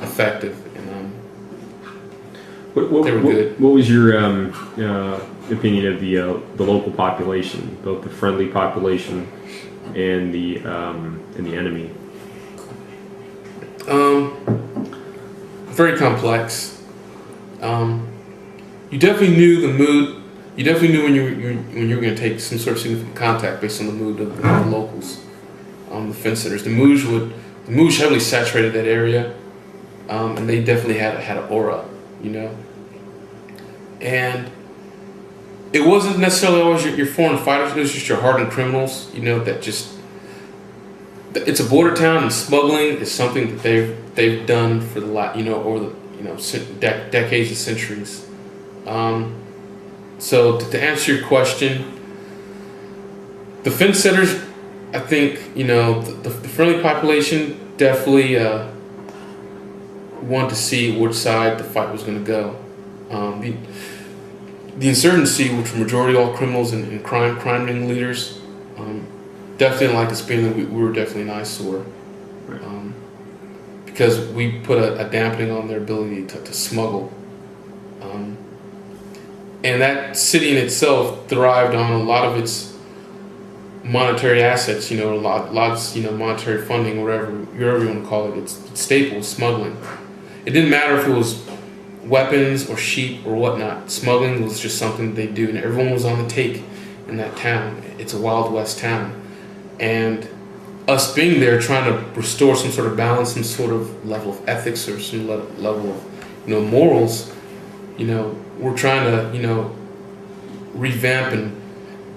effective, and What, they were good. what was your opinion of the local population, both the friendly population and the enemy? Very complex. You definitely knew the mood. You definitely knew when you were going to take some sort of significant contact based on the mood of the locals, the fence sitters. The Mooj heavily saturated that area, and they definitely had an aura, you know. And it wasn't necessarily always your foreign fighters. It was just your hardened criminals, you know, that just. It's a border town, and smuggling is something that they've done for decades and centuries. So to answer your question, the fence sitters, I think, you know, the friendly population definitely wanted to see which side the fight was going to go. The insurgency, which were majority all criminals and crime ring leaders, definitely didn't like this being that we were definitely an eyesore, because we put a dampening on their ability to smuggle. And that city in itself thrived on a lot of its monetary assets, you know, lots, you know, monetary funding, whatever you want to call it. It's staple, smuggling. It didn't matter if it was weapons or sheep or whatnot. Smuggling was just something they do, and everyone was on the take in that town. It's a Wild West town. And us being there trying to restore some sort of balance, some sort of level of ethics or some level of, you know, morals, you know, we're trying to, you know, revamp and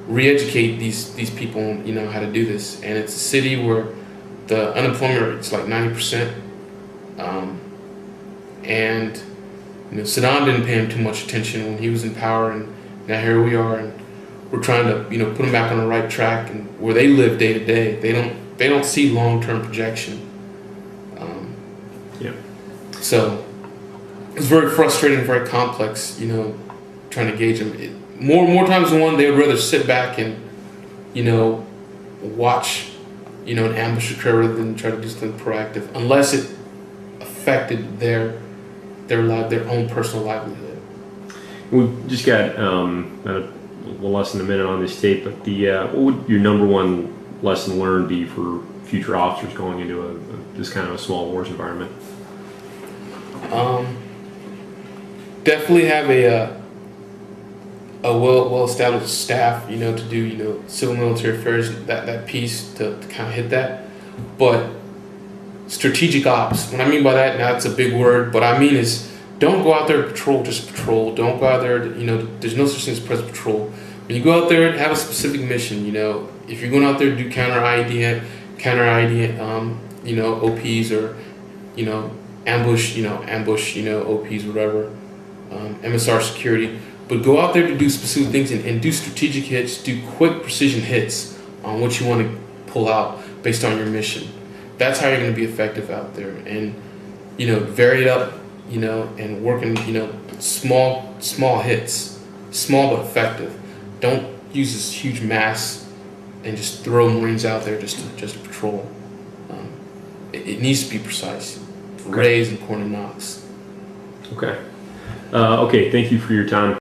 re-educate these people on, you know, how to do this. And it's a city where the unemployment rate is like 90%. And, you know, Saddam didn't pay him too much attention when he was in power, and now here we are, and we're trying to, you know, put them back on the right track, and where they live day to day, they don't see long-term projection. Yeah. So it's very frustrating, very complex, you know, trying to gauge them. More times than one, they would rather sit back and, you know, watch, you know, an ambush occur rather than try to do something proactive, unless it affected their own personal livelihood. We just got a little less than a minute on this tape, but what would your number one lesson learned be for future officers going into this kind of a small wars environment? Definitely have a well established staff, you know, to do, you know, civil military affairs, that piece to kind of hit that. But strategic ops, what I mean by that, now it's a big word, but I mean is don't go out there to patrol, just patrol. Don't go out there to, you know, there's no such thing as present patrol. When you go out there and have a specific mission, you know, if you're going out there to do counter ID, you know, OPs, or, you know, ambush, OPs, whatever, MSR security, but go out there to do specific things and do strategic hits, do quick precision hits on what you want to pull out based on your mission. That's how you're going to be effective out there, and, you know, vary it up, you know, and working, you know, small hits, small but effective. Don't use this huge mass and just throw Marines out there just to patrol. It needs to be precise. Okay. Raise and corner knocks. Okay. Okay. Thank you for your time.